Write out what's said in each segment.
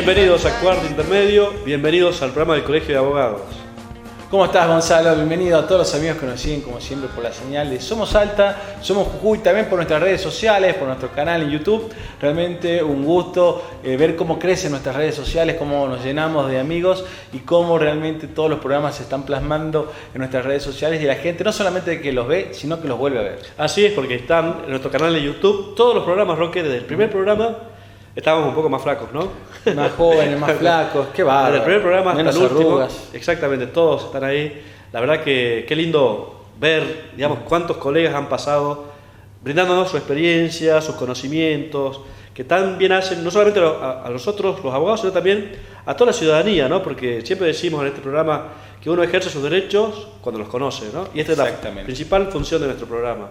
Bienvenidos a Cuarto Intermedio, bienvenidos al programa del Colegio de Abogados. ¿Cómo estás, Gonzalo? Bienvenido a todos los amigos que nos siguen, como siempre, por la señal de Somos Salta, Somos Jujuy, también por nuestras redes sociales, por nuestro canal en YouTube. Realmente un gusto ver cómo crecen nuestras redes sociales, cómo nos llenamos de amigos y cómo realmente todos los programas se están plasmando en nuestras redes sociales y la gente no solamente que los ve, sino que los vuelve a ver. Así es, porque están en nuestro canal de YouTube todos los programas, Roque, desde el primer programa. Estábamos un poco más flacos, ¿no? Más jóvenes, más flacos, qué bárbaro. Desde el primer programa hasta menos el último. arrugas. Exactamente, todos están ahí. La verdad que qué lindo ver, digamos, cuántos colegas han pasado brindándonos su experiencia, sus conocimientos, que tan bien hacen, no solamente a nosotros, los abogados, sino también a toda la ciudadanía, ¿no? Porque siempre decimos en este programa que uno ejerce sus derechos cuando los conoce, ¿no? Y esta es la principal función de nuestro programa.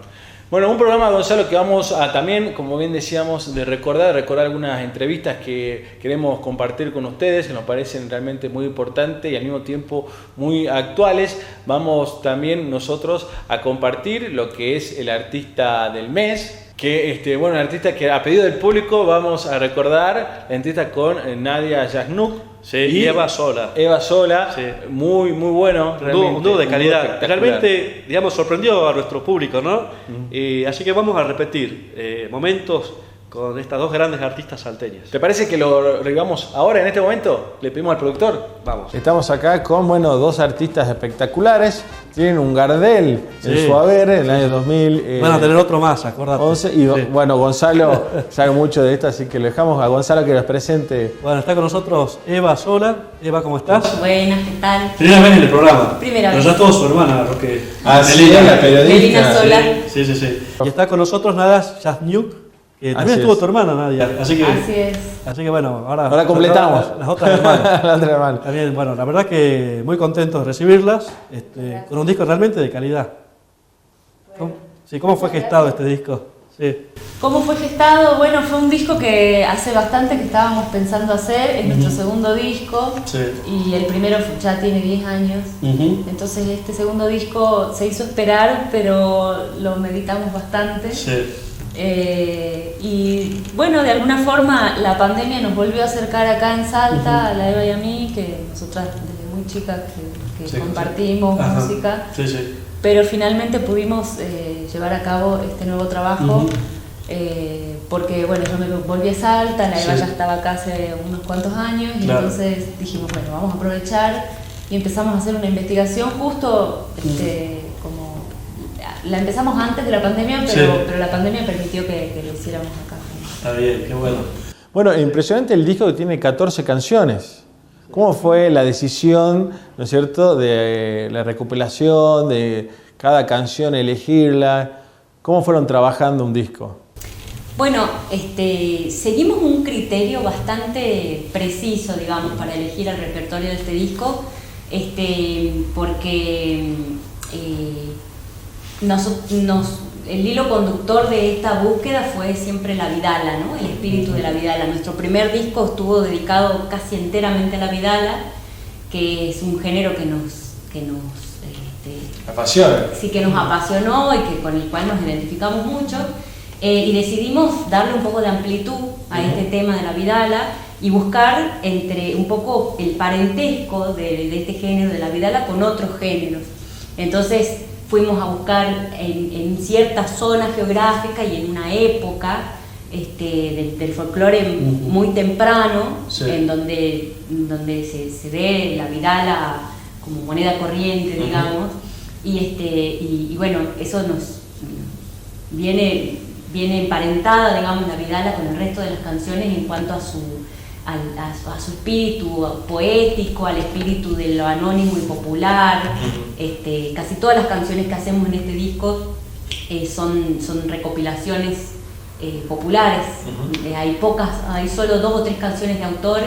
Bueno, un programa, Gonzalo, que vamos a también, como bien decíamos, de recordar algunas entrevistas que queremos compartir con ustedes, que nos parecen realmente muy importantes y al mismo tiempo muy actuales. Vamos también nosotros a compartir lo que es el artista del mes, que bueno, el artista que a pedido del público vamos a recordar la entrevista con Nadia Jasnuk. Sí, y Eva Sola. Eva Sola, sí. Muy bueno. Un dúo de calidad. Realmente, digamos, sorprendió a nuestro público, ¿no? Así que vamos a repetir momentos con estas dos grandes artistas salteñas. ¿Te parece que lo revivamos ahora, en este momento? Le pedimos al productor. Vamos. Estamos acá con, dos artistas espectaculares. Tienen un Gardel en su haber en el año 2000. Van a tener otro más, acordate. 11, y bueno, Gonzalo sabe mucho de esto, así que lo dejamos a Gonzalo que los presente. Bueno, está con nosotros Eva Sola. Eva, ¿cómo estás? Buenas, ¿qué tal? Primera vez en el programa. Primera vez. Pero ya todo su hermana, Roque. Sí, la periodista. Melina Sola. Sí. Y está con nosotros Nadia Jasnuk. También estuvo tu hermana, Nadia. Así es. Así que bueno, ahora completamos. Las otras hermanas. La otra hermana. También, bueno, la verdad que muy contentos de recibirlas, con un disco realmente de calidad. ¿Cómo fue gestado este disco? Sí. ¿Cómo fue gestado? Bueno, fue un disco que hace bastante que estábamos pensando hacer, es nuestro segundo disco, y el primero ya tiene 10 años, entonces este segundo disco se hizo esperar, pero lo meditamos bastante. Y bueno, de alguna forma la pandemia nos volvió a acercar acá en Salta, a la Eva y a mí, que nosotras desde muy chicas que compartimos música, pero finalmente pudimos llevar a cabo este nuevo trabajo, porque bueno, yo me volví a Salta, la Eva ya estaba acá hace unos cuantos años, y entonces dijimos, bueno, vamos a aprovechar, y empezamos a hacer una investigación justo, como la empezamos antes de la pandemia, pero la pandemia permitió que lo hiciéramos acá. Está bien, qué bueno. Bueno, impresionante el disco que tiene 14 canciones. ¿Cómo fue la decisión, ¿no es cierto?, de la recopilación, de cada canción elegirla? ¿Cómo fueron trabajando un disco? Bueno, seguimos un criterio bastante preciso, digamos, para elegir el repertorio de este disco, porque el hilo conductor de esta búsqueda fue siempre la vidala, ¿no? El espíritu de la vidala. Nuestro primer disco estuvo dedicado casi enteramente a la vidala, que es un género que nos apasiona. Sí, que nos apasionó y con el cual nos identificamos mucho, y decidimos darle un poco de amplitud a este tema de la vidala y buscar entre un poco el parentesco de este género de la vidala con otros géneros. Entonces fuimos a buscar en cierta zona geográfica y en una época del folclore muy temprano, en donde se ve la vidala como moneda corriente, digamos, y bueno, eso nos viene emparentada, digamos, la vidala con el resto de las canciones en cuanto a su espíritu poético, al espíritu de lo anónimo y popular. Casi todas las canciones que hacemos en este disco son recopilaciones populares. Hay solo 2 o 3 canciones de autor,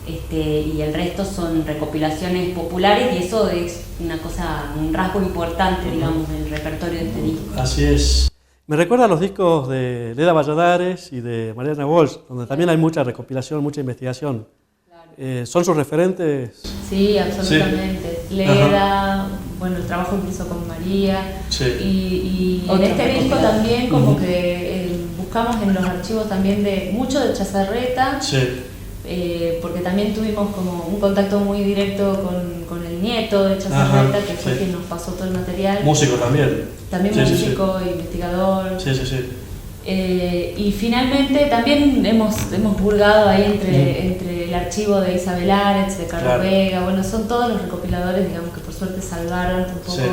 y el resto son recopilaciones populares, y eso es un rasgo importante, digamos, del repertorio de este disco. Así es. Me recuerda a los discos de Leda Valladares y de Mariana Walsh, donde también hay mucha recopilación, mucha investigación. Claro. ¿Son sus referentes? Sí, absolutamente. Sí. Leda, bueno, el trabajo que hizo con María. Y en este disco también como que buscamos en los archivos también mucho de Chazarreta, porque también tuvimos como un contacto muy directo con el nieto de Chazarreta, que fue quien nos pasó todo el material. Músico también. También músico, investigador. Sí, sí, sí. Y finalmente también hemos hurgado ahí entre el archivo de Isabel Aretz, de Carlos Vega, bueno, son todos los recopiladores, digamos, que por suerte salvaron un poco. Sí.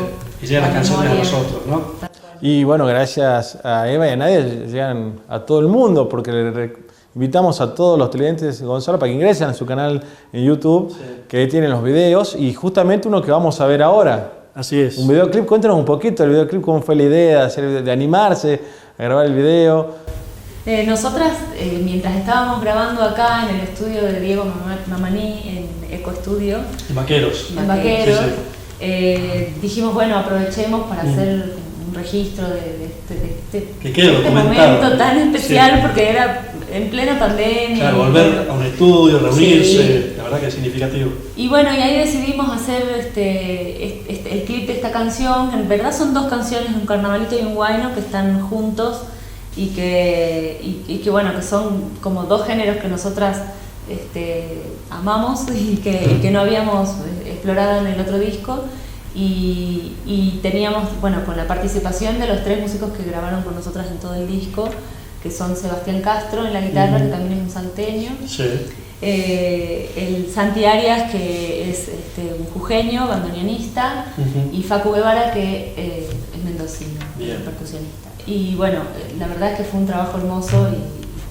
Y llegan las canciones a nosotros, ¿no? Y bueno, gracias a Eva y a Nadia llegan a todo el mundo, porque invitamos a todos los televidentes de Gonzalo para que ingresen a su canal en YouTube, que ahí tienen los videos, y justamente uno que vamos a ver ahora. Así es. Un videoclip, cuéntanos un poquito el videoclip, cómo fue la idea de animarse a grabar el video. Nosotras, mientras estábamos grabando acá en el estudio de Diego Mamaní, en Eco Estudio, En Vaqueros. Dijimos, bueno, aprovechemos para hacer un registro de este momento tan especial, porque era en plena pandemia. Claro, volver a un estudio, reunirse, la verdad que es significativo. Y bueno, y ahí decidimos hacer el clip de esta canción, que en verdad son dos canciones, un carnavalito y un huayno, que están juntos y que bueno, que son como dos géneros que nosotras amamos y que no habíamos explorado en el otro disco. Y teníamos, bueno, con la participación de los tres músicos que grabaron con nosotras en todo el disco, que son Sebastián Castro en la guitarra, que también es un salteño, el Santi Arias, que es un jujeño, bandoneonista, y Facu Guevara, que es mendocino, percusionista. Y bueno, la verdad es que fue un trabajo hermoso y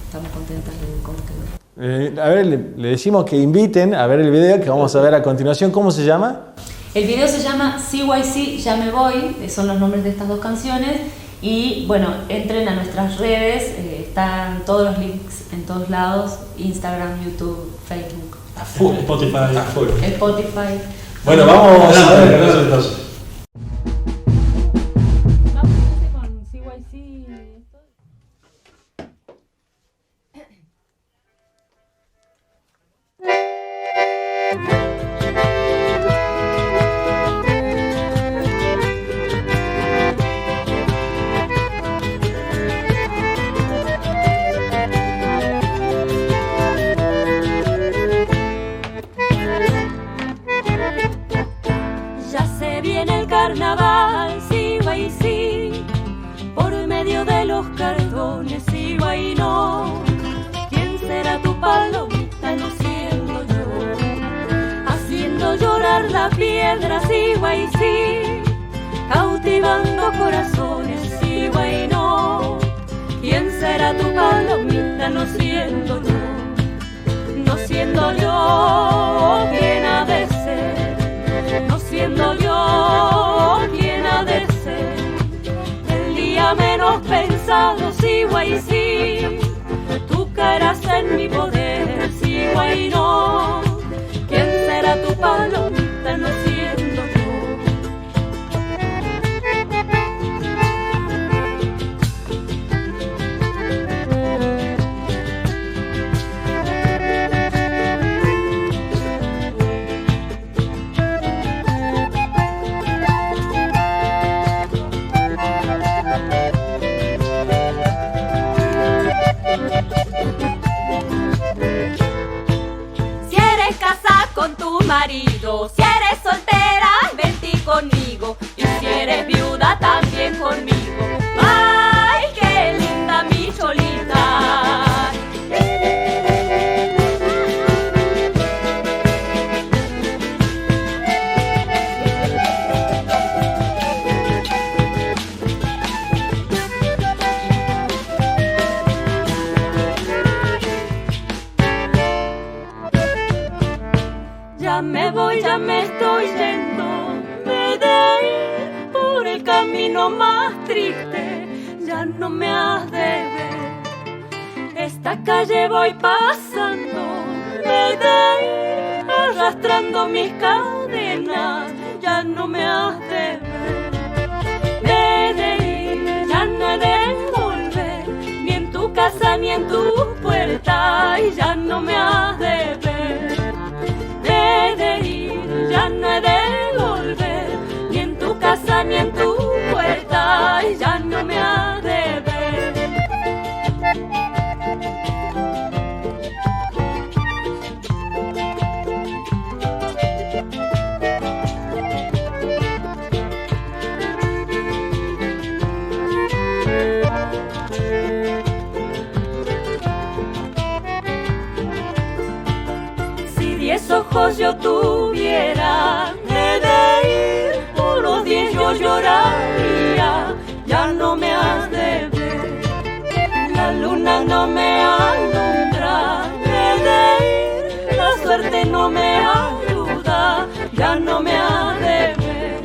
estamos contentas de cómo quedó. A ver, le decimos que inviten a ver el video que vamos a ver a continuación. ¿Cómo se llama? El video se llama CYC, Ya Me Voy, son los nombres de estas dos canciones. Y bueno, entren a nuestras redes, están todos los links en todos lados, Instagram, YouTube, Facebook. A full, Spotify. A full. Spotify. Bueno, vamos a ver entonces. Carnaval, CYC, por medio de los cartones, CYNO. ¿Quién será tu palomita? No siendo yo, haciendo llorar la piedra, CYC, cautivando corazones, CYNO. ¿Quién será tu palomita? No siendo yo, no siendo yo, ¿quién ha de ser? No siendo yo, ¿quién ha de ser? El día menos pensado, CYC, tú caerás en mi poder, CYNO. ¿Quién será tu palomita? No siendo yo. Con tu marido, si eres soltera, vente conmigo, y si eres viuda, también conmigo. ¡Ay, qué linda mi cholita! Ya me voy, ya me estoy yendo, me de por el camino más triste, ya no me has de ver. Esta calle voy pasando, me de arrastrando mis cadenas, ya no me has de ver. Me de ir, ya no he de volver, ni en tu casa ni en tu puerta, y ya no me has de ver. De ir, ya no he de volver, ni en tu casa ni en tu puerta, y ya no me ha de ver. ojos yo tuviera, he de ir por los 10 yo lloraría, ya no me has de ver. La luna no me alumbra, he de ir, la suerte no me ayuda, ya no me ha de ver.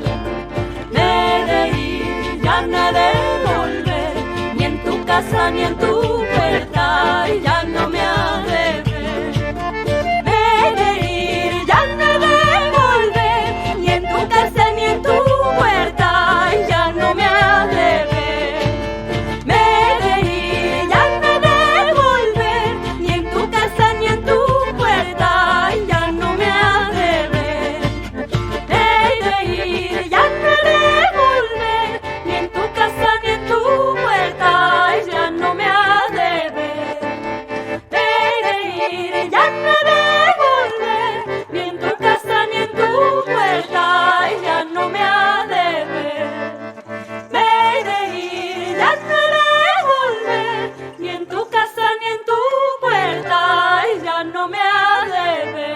Me he de ir, ya no he de volver, ni en tu casa ni en tu puerta, ya no me ha de ver. Me he de ir, ya no he de volver, ni en tu casa ni en tu puerta, ya no me ha de ver. Me he de ir, ya no he de volver, ni en tu casa ni en tu puerta, ya no me ha de ver. Me he de ir, ya no he de volver, ni en tu casa ni en tu puerta, ya no me ha de ver. Me he de ir, ya no he de volver, ni en tu casa ni en tu puerta, ya no me ha de ver. Me he de ir, ya no he de volver, ni en tu casa ni en tu puerta, ya no me ha de ver.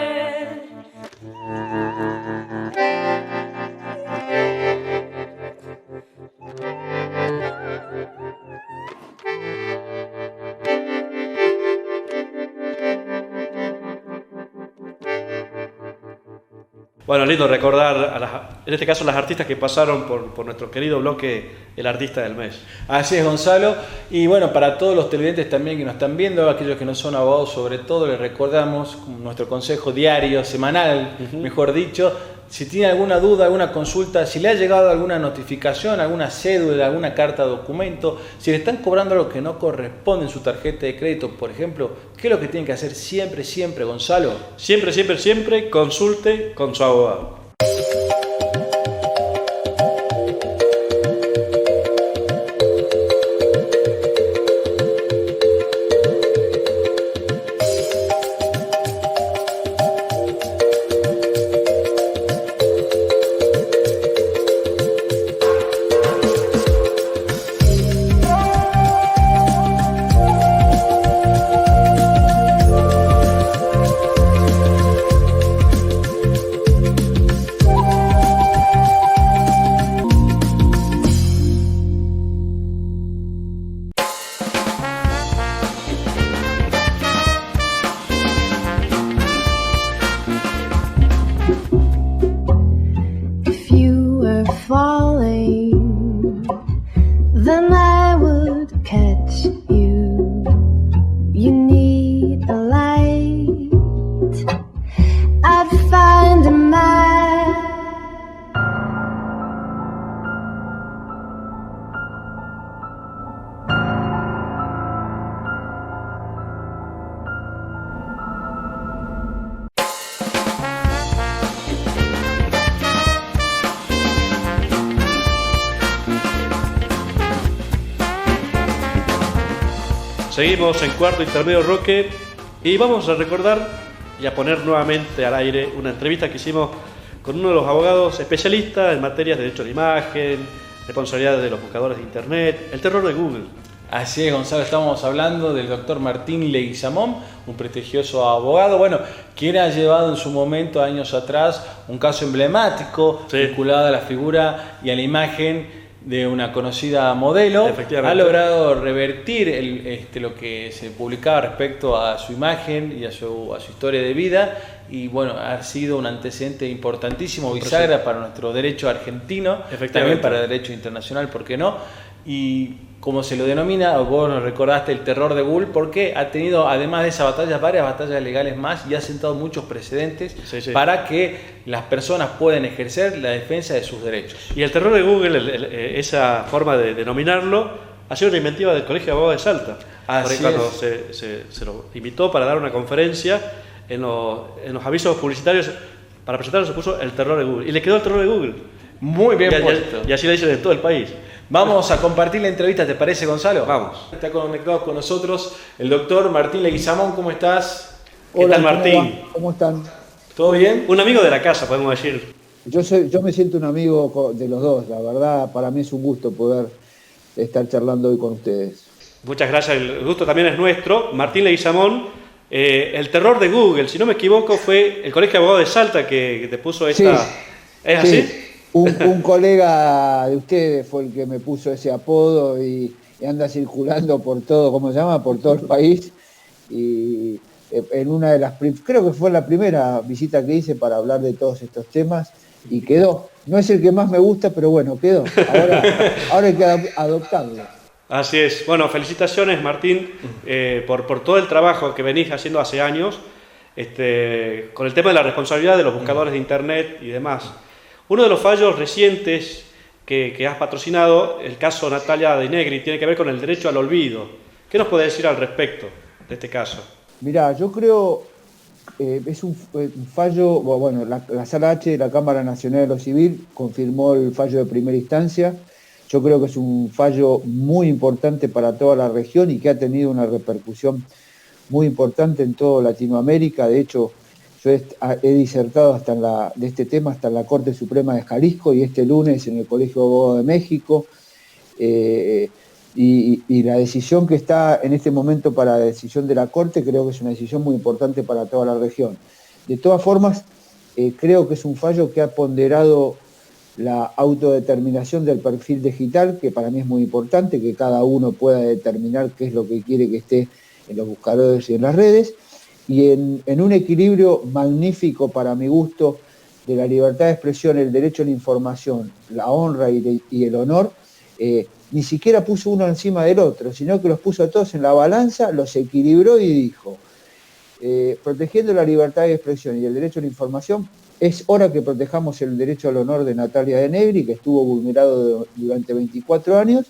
Bueno, lindo recordar, en este caso, las artistas que pasaron por nuestro querido bloque El Artista del Mes. Así es, Gonzalo. Y bueno, para todos los televidentes también que nos están viendo, aquellos que no son abogados sobre todo, les recordamos nuestro consejo diario, semanal, mejor dicho. Si tiene alguna duda, alguna consulta, si le ha llegado alguna notificación, alguna cédula, alguna carta de documento, si le están cobrando algo que no corresponde en su tarjeta de crédito, por ejemplo, ¿qué es lo que tiene que hacer siempre, siempre, Gonzalo? Siempre, siempre, siempre consulte con su abogado. If you were falling, then I would catch you. You need a light, I'd find a mile. Seguimos en Cuarto Intermedio Roque y vamos a recordar y a poner nuevamente al aire una entrevista que hicimos con uno de los abogados especialistas en materias de derecho a la imagen, responsabilidad de los buscadores de internet, el terror de Google. Así es, Gonzalo, estamos hablando del doctor Martín Leguizamón, un prestigioso abogado, bueno, quien ha llevado en su momento, años atrás, un caso emblemático vinculado a la figura y a la imagen de una conocida modelo. Ha logrado revertir lo que se publicaba respecto a su imagen y a su historia de vida, y bueno, ha sido un antecedente importantísimo, bisagra para nuestro derecho argentino, también para el derecho internacional, ¿por qué no? Y como se lo denomina, vos nos recordaste, el terror de Google, porque ha tenido, además de esa batalla, varias batallas legales más, y ha sentado muchos precedentes para que las personas puedan ejercer la defensa de sus derechos. Y el terror de Google, esa forma de denominarlo, ha sido una inventiva del Colegio de Abogados de Salta. Porque cuando se lo invitó para dar una conferencia, en los avisos publicitarios para presentarlo se puso el terror de Google. Y le quedó el terror de Google. Muy bien puesto. Y así lo dicen en todo el país. Vamos a compartir la entrevista, ¿te parece, Gonzalo? Vamos. Está conectado con nosotros el doctor Martín Leguizamón. ¿Cómo estás? ¿Qué tal, Martín? ¿Cómo están? ¿Todo bien? Un amigo de la casa, podemos decir. Yo me siento un amigo de los dos, la verdad, para mí es un gusto poder estar charlando hoy con ustedes. Muchas gracias, el gusto también es nuestro. Martín Leguizamón el terror de Google, si no me equivoco, fue el Colegio de Abogados de Salta que te puso esta... Sí, ¿Es sí. así? Un colega de ustedes fue el que me puso ese apodo y anda circulando por todo, ¿cómo se llama? Por todo el país. Y en una de las, creo que fue la primera visita que hice para hablar de todos estos temas y quedó. No es el que más me gusta, pero bueno, quedó. Ahora hay que adoptarlo. Así es. Bueno, felicitaciones, Martín, por todo el trabajo que venís haciendo hace años con el tema de la responsabilidad de los buscadores de Internet y demás. Uno de los fallos recientes que has patrocinado, el caso Natalia De Negri, tiene que ver con el derecho al olvido. ¿Qué nos puede decir al respecto de este caso? Mirá, yo creo es un fallo, bueno, la Sala H de la Cámara Nacional de lo Civil confirmó el fallo de primera instancia. Yo creo que es un fallo muy importante para toda la región y que ha tenido una repercusión muy importante en toda Latinoamérica. De hecho, yo he disertado de este tema hasta en la Corte Suprema de Jalisco y este lunes en el Colegio de Abogados de México. Y la decisión que está en este momento para la decisión de la Corte creo que es una decisión muy importante para toda la región. De todas formas, creo que es un fallo que ha ponderado la autodeterminación del perfil digital, que para mí es muy importante, que cada uno pueda determinar qué es lo que quiere que esté en los buscadores y en las redes, y en un equilibrio magnífico para mi gusto de la libertad de expresión, el derecho a la información, la honra y el honor, ni siquiera puso uno encima del otro, sino que los puso a todos en la balanza, los equilibró y dijo, protegiendo la libertad de expresión y el derecho a la información, es hora que protejamos el derecho al honor de Natalia De Negri, que estuvo vulnerado durante 24 años,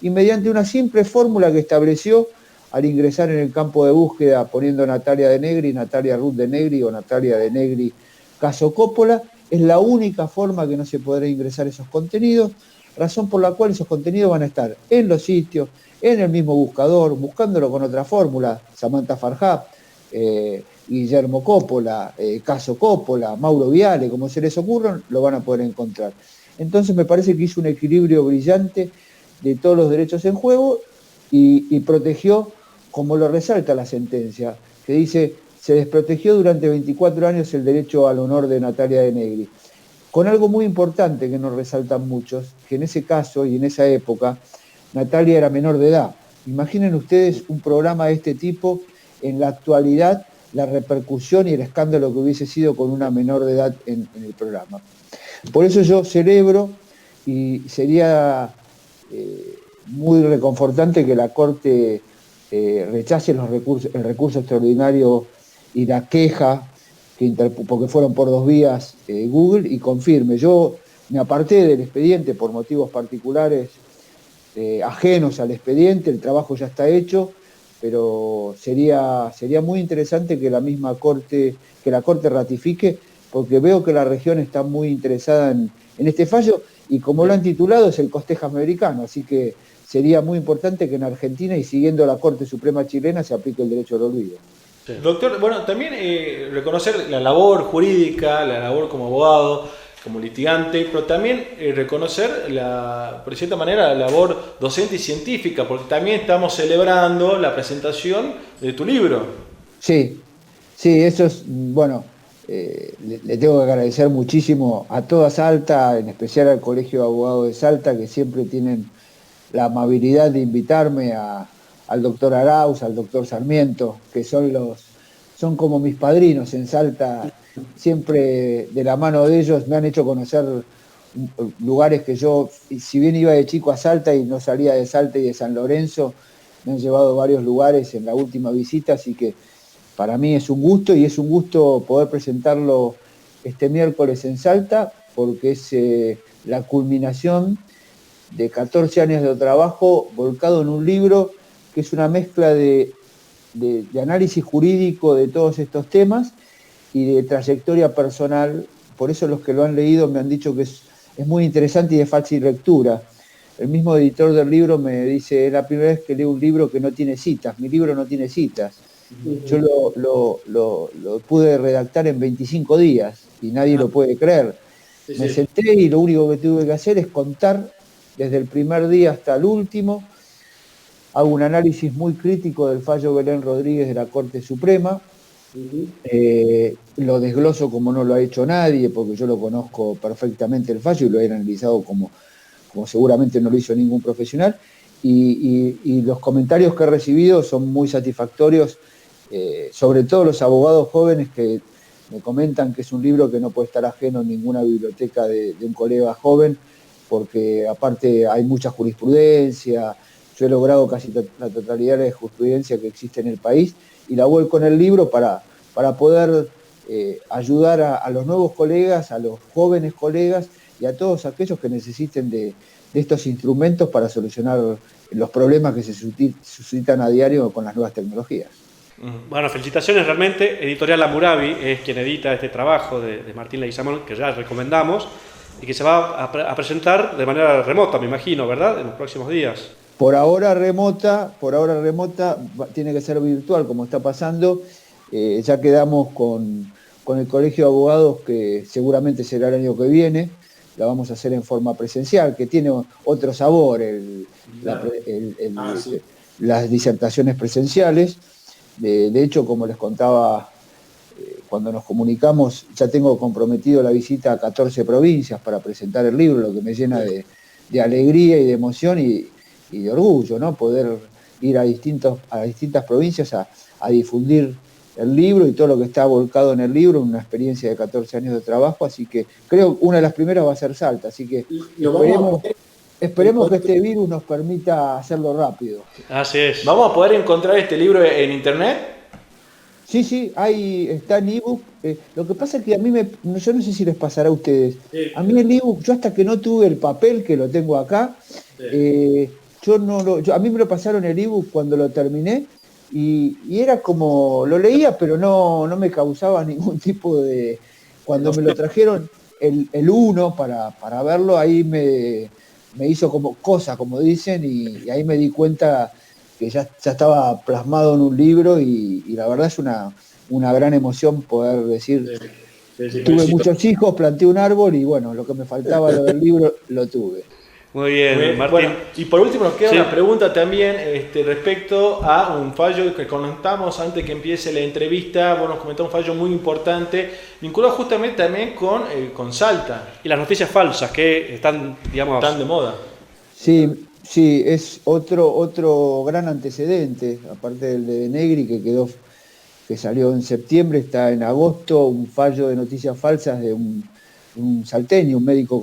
y mediante una simple fórmula que estableció al ingresar en el campo de búsqueda poniendo Natalia De Negri, Natalia Ruth De Negri o Natalia De Negri caso Coppola, es la única forma que no se podrá ingresar esos contenidos, razón por la cual esos contenidos van a estar en los sitios, en el mismo buscador, buscándolo con otra fórmula, Samantha Farhad, Guillermo Coppola, caso Coppola, Mauro Viale, como se les ocurran, lo van a poder encontrar. Entonces me parece que hizo un equilibrio brillante de todos los derechos en juego y protegió, como lo resalta la sentencia, que dice, se desprotegió durante 24 años el derecho al honor de Natalia De Negri. Con algo muy importante que nos resaltan muchos, que en ese caso y en esa época, Natalia era menor de edad. Imaginen ustedes un programa de este tipo en la actualidad, la repercusión y el escándalo que hubiese sido con una menor de edad en el programa. Por eso yo celebro y sería muy reconfortante que la Corte rechace el recurso extraordinario y la queja, porque fueron por dos vías Google, y confirme. Yo me aparté del expediente por motivos particulares ajenos al expediente, el trabajo ya está hecho, pero sería muy interesante que la Corte ratifique, porque veo que la región está muy interesada en este fallo, y como lo han titulado es el costejas americano, así que sería muy importante que en Argentina, y siguiendo la Corte Suprema chilena, se aplique el derecho al olvido. Sí. Doctor, bueno, también reconocer la labor jurídica, la labor como abogado, como litigante, pero también reconocer, por cierta manera, la labor docente y científica, porque también estamos celebrando la presentación de tu libro. Sí, eso es, bueno, le tengo que agradecer muchísimo a toda Salta, en especial al Colegio de Abogados de Salta, que siempre tienen la amabilidad de invitarme al doctor Arauz, al doctor Sarmiento, que son como mis padrinos en Salta. Siempre de la mano de ellos me han hecho conocer lugares que yo, si bien iba de chico a Salta y no salía de Salta y de San Lorenzo, me han llevado a varios lugares en la última visita, así que para mí es un gusto, y es un gusto poder presentarlo este miércoles en Salta, porque es la culminación de 14 años de trabajo volcado en un libro que es una mezcla de análisis jurídico de todos estos temas y de trayectoria personal. Por eso los que lo han leído me han dicho que es muy interesante y de fácil lectura. El mismo editor del libro me dice, es la primera vez que leo un libro que no tiene citas. Mi libro no tiene citas. Yo lo pude redactar en 25 días y nadie lo puede creer. Me senté y lo único que tuve que hacer es contar desde el primer día hasta el último hago un análisis muy crítico del fallo Belén Rodríguez de la Corte Suprema. Lo desgloso como no lo ha hecho nadie, porque yo lo conozco perfectamente el fallo y lo he analizado como seguramente no lo hizo ningún profesional. Y los comentarios que he recibido son muy satisfactorios, sobre todo los abogados jóvenes que me comentan que es un libro que no puede estar ajeno en ninguna biblioteca de un colega joven, porque aparte hay mucha jurisprudencia. Yo he logrado casi la totalidad de la jurisprudencia que existe en el país y la vuelco en el libro para poder ayudar a los nuevos colegas, a los jóvenes colegas y a todos aquellos que necesiten de estos instrumentos para solucionar los problemas que se suscitan a diario con las nuevas tecnologías. Bueno, felicitaciones realmente. Editorial Hammurabi es quien edita este trabajo de Martín Leguizamón, que ya recomendamos, y que se va a presentar de manera remota, me imagino, ¿verdad? En los próximos días. Por ahora remota, tiene que ser virtual, como está pasando. Ya quedamos con el Colegio de Abogados, que seguramente será el año que viene. La vamos a hacer en forma presencial, que tiene otro sabor las disertaciones presenciales. De hecho, como les contaba, cuando nos comunicamos, ya tengo comprometido la visita a 14 provincias para presentar el libro, lo que me llena de alegría y de emoción y de orgullo, ¿no? Poder ir a distintas provincias a difundir el libro y todo lo que está volcado en el libro, una experiencia de 14 años de trabajo, así que creo que una de las primeras va a ser Salta, así que esperemos que este virus nos permita hacerlo rápido. Así es. ¿Vamos a poder encontrar este libro en internet? Sí, ahí está en ebook. Lo que pasa es que a mí yo no sé si les pasará a ustedes. A mí el ebook, yo hasta que no tuve el papel, que lo tengo acá, a mí me lo pasaron el ebook cuando lo terminé y era como, lo leía, pero no me causaba ningún tipo de... Cuando me lo trajeron el 1 para verlo, ahí me hizo como cosa, como dicen, y ahí me di cuenta que ya estaba plasmado en un libro y la verdad es una gran emoción poder decir, tuve muchos hijos, planté un árbol y bueno, lo que me faltaba lo del libro lo tuve. Muy bien, Martín. Bueno, y por último nos queda una pregunta también respecto a un fallo que comentamos antes que empiece la entrevista. Bueno, nos comentó un fallo muy importante, vinculado justamente también con Salta. Y las noticias falsas que están, digamos... Están de moda. Sí, es otro gran antecedente, aparte del de Negri que salió en septiembre, está en agosto, un fallo de noticias falsas de un salteño, un médico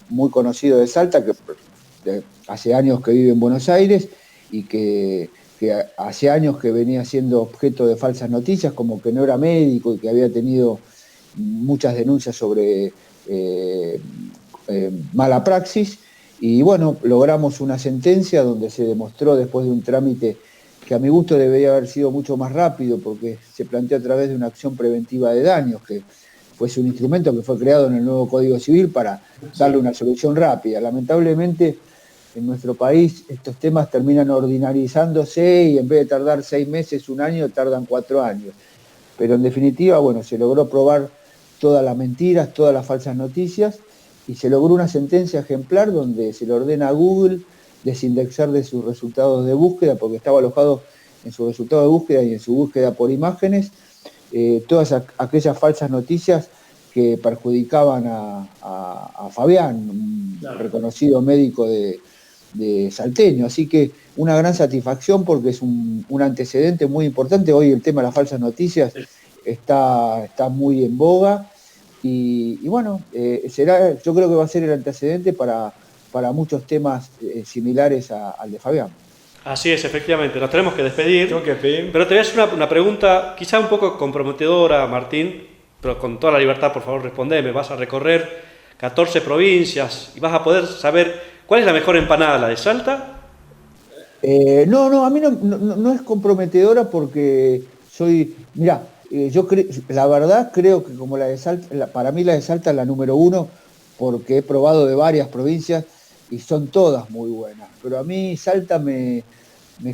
muy conocido de Salta, que hace años que vive en Buenos Aires y que hace años que venía siendo objeto de falsas noticias, como que no era médico y que había tenido muchas denuncias sobre mala praxis. Y bueno, logramos una sentencia donde se demostró, después de un trámite que a mi gusto debería haber sido mucho más rápido, porque se planteó a través de una acción preventiva de daños, que fuese un instrumento que fue creado en el nuevo Código Civil para darle una solución rápida. Lamentablemente, en nuestro país estos temas terminan ordinarizándose y en vez de tardar 6 meses, 1 año, tardan 4 años. Pero en definitiva, bueno, se logró probar todas las mentiras, todas las falsas noticias, y se logró una sentencia ejemplar donde se le ordena a Google desindexar de sus resultados de búsqueda, porque estaba alojado en su resultado de búsqueda y en su búsqueda por imágenes, todas aquellas falsas noticias que perjudicaban a Fabián, un reconocido médico de salteño. Así que una gran satisfacción porque es un antecedente muy importante. Hoy el tema de las falsas noticias está muy en boga. Y bueno, yo creo que va a ser el antecedente para muchos temas similares al de Fabián. Así es, efectivamente, nos tenemos que despedir. Pero te voy a hacer una pregunta quizá un poco comprometedora, Martín, pero con toda la libertad, por favor, respondeme. Vas a recorrer 14 provincias y vas a poder saber cuál es la mejor empanada, ¿la de Salta? No, a mí no es comprometedora porque mirá, la verdad creo que como la de Salta, para mí la de Salta es la número 1 porque he probado de varias provincias y son todas muy buenas. Pero a mí Salta me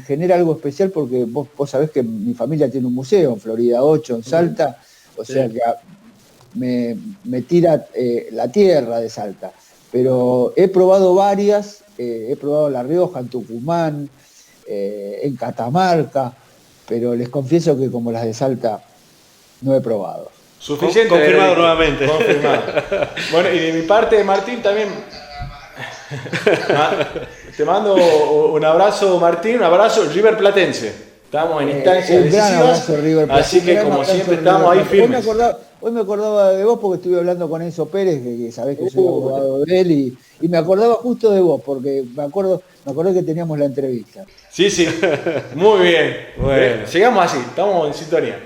genera algo especial porque vos sabés que mi familia tiene un museo en Florida 8, en Salta, o sea que me tira la tierra de Salta. pero he probado varias, he probado La Rioja, en Tucumán, en Catamarca, pero les confieso que como las de Salta no he probado. Suficiente. Confirmado nuevamente. Confirmado. Bueno, y de mi parte, Martín, también te mando un abrazo, Martín, un abrazo River Platense. Estamos en instancias Un gran abrazo, River decisivas, así que como siempre estamos ahí firmes. Hoy me acordaba de vos porque estuve hablando con Enzo Pérez, que sabés que soy abogado de él, y me acordaba justo de vos, porque me acordé que teníamos la entrevista. Sí, muy bien. Bueno. Llegamos así, estamos en sintonía.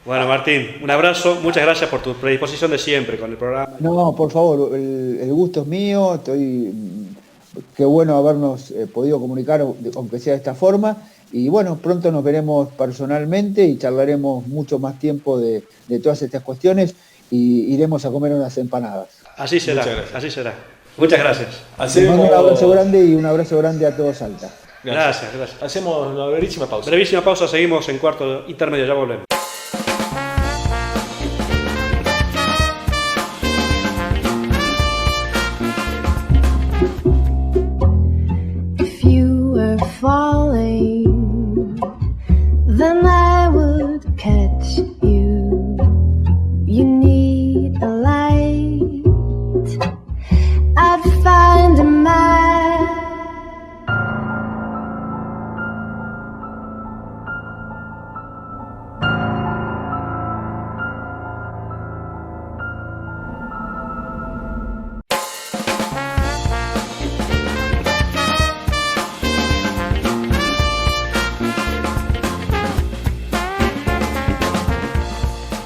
Bueno, Martín, un abrazo, muchas gracias por tu predisposición de siempre con el programa. No, por favor, el gusto es mío, qué bueno habernos podido comunicar, aunque sea de esta forma, y bueno, pronto nos veremos personalmente y charlaremos mucho más tiempo de todas estas cuestiones y iremos a comer unas empanadas. Así será, así será. Muchas gracias. Les mando un abrazo grande y un abrazo grande a todos Salta. Gracias. Hacemos una brevísima pausa. Brevísima pausa, seguimos en cuarto intermedio, ya volvemos. Falling, then I would catch you. You need a light. I'd find a man.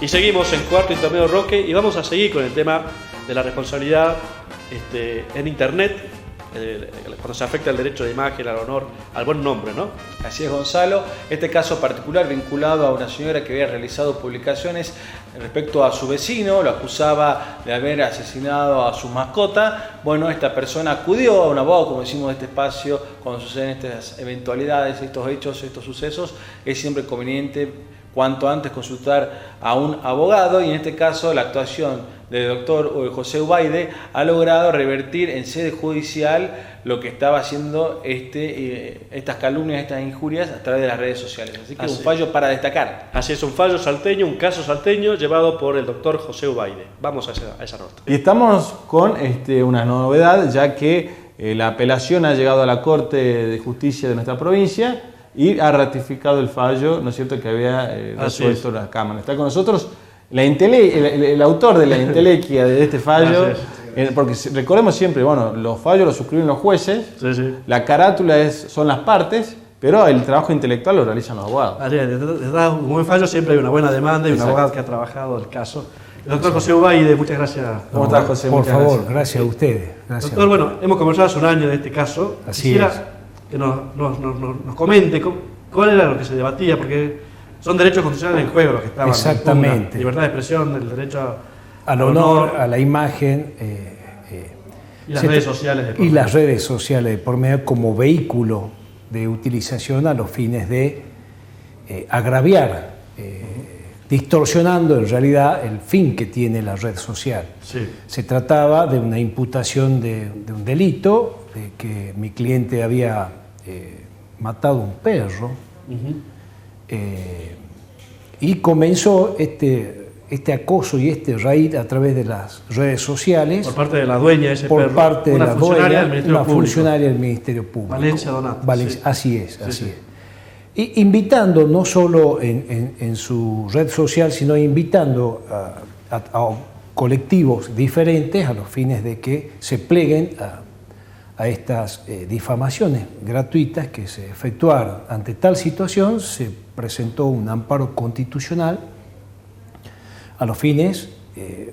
Y seguimos en cuarto intermedio Roque y vamos a seguir con el tema de la responsabilidad en Internet, cuando se afecta el derecho de imagen, al honor, al buen nombre, ¿no? Así es, Gonzalo. Este caso particular vinculado a una señora que había realizado publicaciones respecto a su vecino, lo acusaba de haber asesinado a su mascota. Bueno, esta persona acudió a un abogado, como decimos de este espacio, cuando suceden estas eventualidades, estos hechos, estos sucesos, es siempre conveniente cuanto antes consultar a un abogado, y en este caso la actuación del doctor José Ubaide ha logrado revertir en sede judicial lo que estaba haciendo estas calumnias, estas injurias a través de las redes sociales. Así que es un fallo para destacar. Así es, un fallo salteño, un caso salteño llevado por el doctor José Ubaide. Vamos a esa nota. Y estamos con una novedad, ya que la apelación ha llegado a la Corte de Justicia de nuestra provincia y ha ratificado el fallo, ¿no es cierto?, que había resuelto la Cámara. Está con nosotros el autor de la entelequia de este fallo, porque recordemos siempre, bueno, los fallos los suscriben los jueces, la carátula son las partes, pero el trabajo intelectual lo realizan los abogados. Así es, detrás de un buen fallo siempre hay una buena demanda y un abogado que ha trabajado el caso. El doctor José Ubaide, muchas gracias. ¿Cómo estás, José? Por favor, gracias a ustedes. Gracias. Doctor, bueno, hemos conversado hace un año de este caso. Así Quisiera es. que nos comente cuál era lo que se debatía, porque son derechos constitucionales en juego los que estaban. Exactamente. La libertad de expresión, el derecho al honor, a la imagen. Y las redes sociales. Y las redes sociales por medio como vehículo de utilización a los fines de agraviar, distorsionando en realidad el fin que tiene la red social. Sí. Se trataba de una imputación de un delito, de que mi cliente había matado un perro, y comenzó este acoso y este raid a través de las redes sociales. Por parte de la dueña de ese perro. Por parte de la dueña, una funcionaria del Ministerio Público. Valencia Donato. Valencia, sí. Así es, así es. Y invitando no solo en su red social, sino invitando a colectivos diferentes a los fines de que se pleguen a estas difamaciones gratuitas que se efectuaron. Ante tal situación se presentó un amparo constitucional a los fines,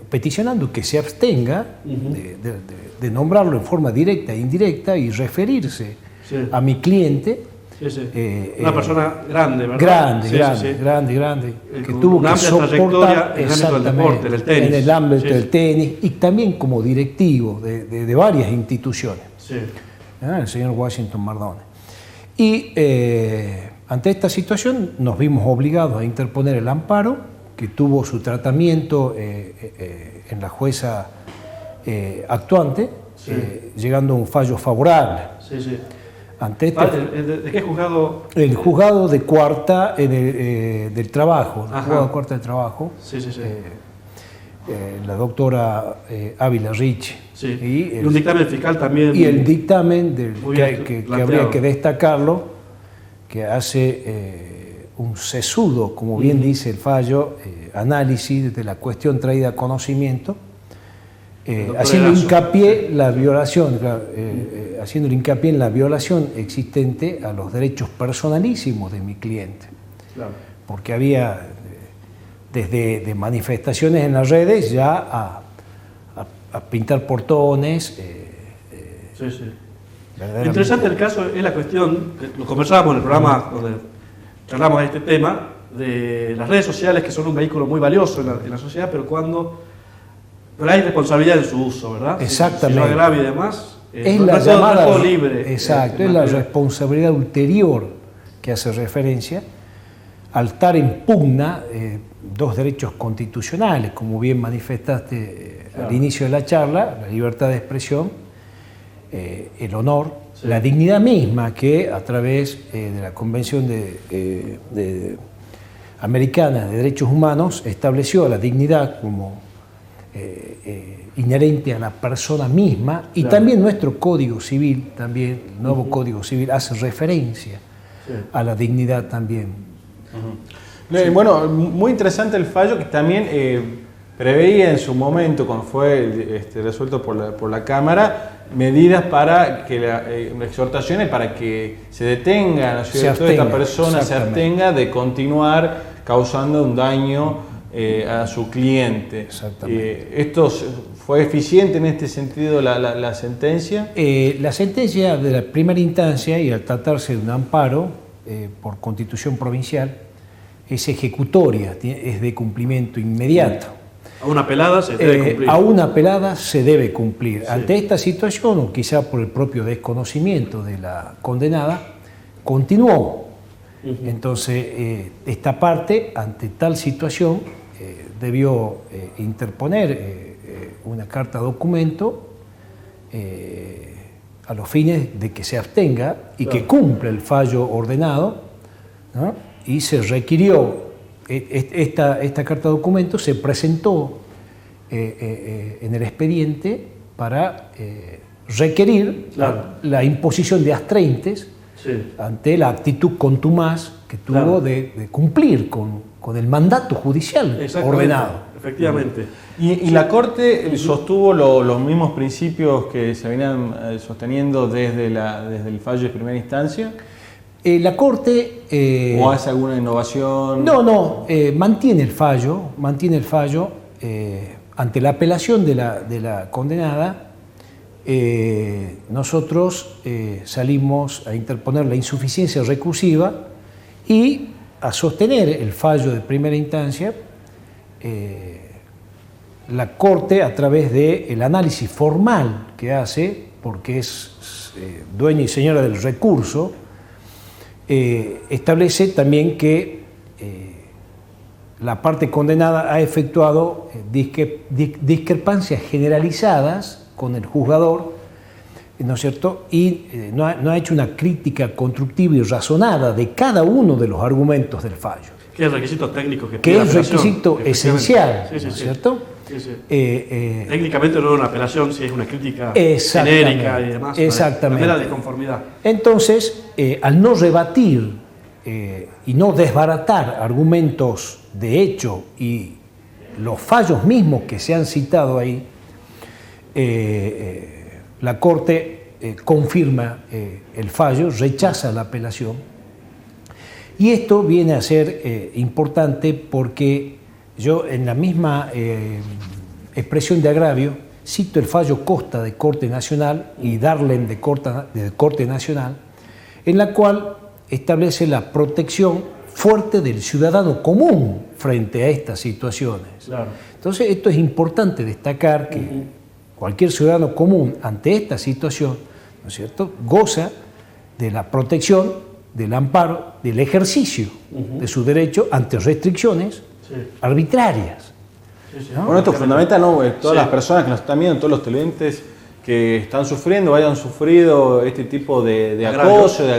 peticionando que se abstenga de nombrarlo en forma directa e indirecta y referirse a mi cliente. Una persona grande, ¿verdad? Grande, que tuvo que soportar en el ámbito del deporte, del tenis. En el ámbito del tenis y también como directivo de varias instituciones. El señor Washington Mardone. Y ante esta situación nos vimos obligados a interponer el amparo, que tuvo su tratamiento en la jueza actuante, Sí. Llegando a un fallo favorable. Sí, sí. Ante ¿De qué juzgado? el juzgado de cuarta del trabajo, el Ajá. juzgado de cuarta del trabajo, Sí, sí, sí. la doctora Ávila Rich. Sí. Y Y un dictamen fiscal también. y el dictamen Muy que, bien que planteado. habría que destacarlo, que hace un sesudo, como bien dice el fallo, análisis de la cuestión traída a conocimiento, Doctor haciendo Erazo. hincapié la violación, haciendo hincapié en la violación existente a los derechos personalísimos de mi cliente, Claro. porque había desde de manifestaciones en las redes ya a pintar portones. Sí, sí. Lo verdaderamente. interesante del caso es la cuestión, que lo conversábamos en el programa donde charlamos de este tema, de las redes sociales, que son un vehículo muy valioso en la sociedad, pero hay responsabilidad en su uso, ¿verdad? Exactamente. Si no agrava y demás, Es no la es todo llamada, libre. exacto, en es la materia. responsabilidad ulterior que hace referencia al estar en pugna dos derechos constitucionales, como bien manifestaste Claro. al inicio de la charla, la libertad de expresión, el honor, Sí. la dignidad misma que a través de la Convención Americana de Derechos Humanos estableció la dignidad como inherente a la persona misma, y Claro. también nuestro Código Civil, también el nuevo Código Civil hace referencia Sí. a la dignidad también. Bueno, muy interesante el fallo que también preveía en su momento, cuando fue resuelto por la Cámara, medidas para que exhortaciones para que se detenga, ¿no es cierto? abstenga, Esta persona se exactamente. abstenga de continuar causando un daño a su cliente. Exactamente. ¿Esto fue eficiente en este sentido la sentencia? La sentencia de la primera instancia, y al tratarse de un amparo por constitución provincial, es ejecutoria, es de cumplimiento inmediato. A una pelada se debe cumplir. A una pelada se debe cumplir. Sí. Ante esta situación, o quizá por el propio desconocimiento de la condenada, continuó. Entonces, esta parte, ante tal situación, debió interponer una carta documento a los fines de que se abstenga y que cumpla el fallo ordenado, ¿no? Y se requirió, esta carta documento se presentó en el expediente para requerir Claro. la imposición de astreintes Sí. ante la actitud contumaz que tuvo Claro. de cumplir con el mandato judicial Exactamente. ordenado. Efectivamente. Y la Corte sostuvo los mismos principios que se venían sosteniendo desde el fallo de primera instancia. La Corte... ¿O hace alguna innovación? No, mantiene el fallo ante la apelación de la condenada. Nosotros salimos a interponer la insuficiencia recursiva y a sostener el fallo de primera instancia. La Corte, a través del análisis formal que hace, porque es dueña y señora del recurso, establece también que la parte condenada ha efectuado discrepancias generalizadas con el juzgador, ¿no es cierto? Y no ha hecho una crítica constructiva y razonada de cada uno de los argumentos del fallo, Que es el requisito técnico que que pide la es apelación, requisito efectivamente. esencial, Sí, sí, ¿no es sí. cierto? Sí, sí. Eh, Técnicamente no es una apelación, si es una crítica Exactamente, genérica y demás. exactamente. Manera de conformidad. Entonces, al no rebatir y no desbaratar argumentos de hecho y los fallos mismos que se han citado ahí, la Corte confirma el fallo, rechaza la apelación. Y esto viene a ser importante porque yo en la misma expresión de agravio cito el fallo Costa de Corte Nacional y Darlen de Corte Nacional, en la cual establece la protección fuerte del ciudadano común frente a estas situaciones. Claro. Entonces, esto es importante destacar que cualquier ciudadano común ante esta situación, ¿no es cierto?, goza de la protección, del amparo, del ejercicio de su derecho ante restricciones arbitrarias. Sí, sí. Bueno, esto fundamenta, ¿no? Todas Sí. las personas que nos están viendo, todos los televidentes que están sufriendo o hayan sufrido este tipo de acoso, de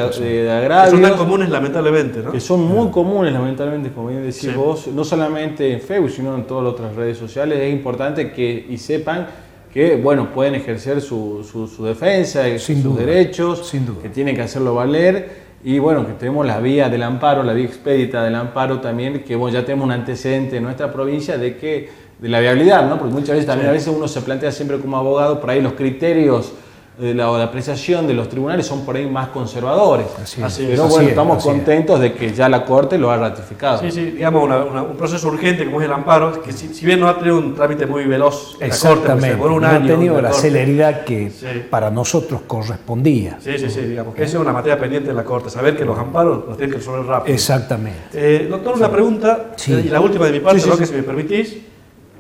agravios. Que son tan comunes, lamentablemente, ¿no? Que son muy comunes, lamentablemente, como bien decís Sí. vos, no solamente en Facebook, sino en todas las otras redes sociales. Es importante que sepan que, bueno, pueden ejercer su defensa y Sin sus duda, derechos, sin duda. que tienen que hacerlo valer. Y bueno, que tenemos la vía del amparo, la vía expedita del amparo también, que bueno, ya tenemos un antecedente en nuestra provincia de la viabilidad, ¿no? Porque muchas veces también a veces uno se plantea siempre como abogado, por ahí los criterios de la apreciación de los tribunales son por ahí más conservadores. Así Así es. es. Pero bueno, estamos así es. contentos de que ya la Corte lo ha ratificado. Sí, sí, digamos un proceso urgente como es el amparo, que si bien no ha tenido un trámite muy veloz en la Corte, pues, Exactamente, se demoró un no año ha tenido en la Corte. celeridad que Sí. para nosotros correspondía. Sí, digamos que esa es una materia pendiente en la Corte, saber que los amparos los tienen que resolver rápido. Exactamente. Doctor, una pregunta, Sí. y la última de mi parte, Sí, sí, ¿no? sí. Que si me permitís,